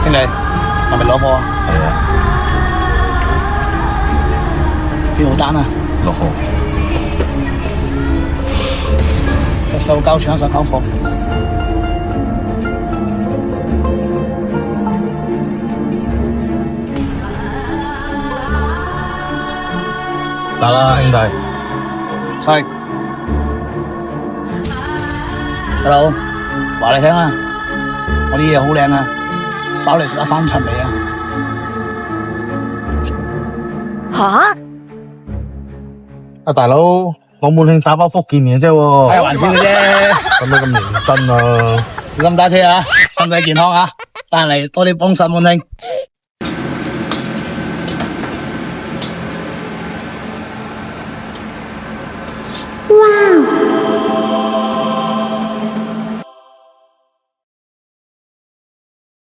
兄弟，係咪攞貨啊？係啊，邊號單啊6號。一手交錢，一手交貨。得啦，兄弟。係。細佬，話你聽啊，我啲嘢好靚啊，包你食下翻尋味啊！吓？啊，大佬，我滿興打包福建嘢啫喎。開玩笑嘅啫，使乜咁認真啊？小心打車啊，身體健康啊，帶嚟多啲幫襯滿興。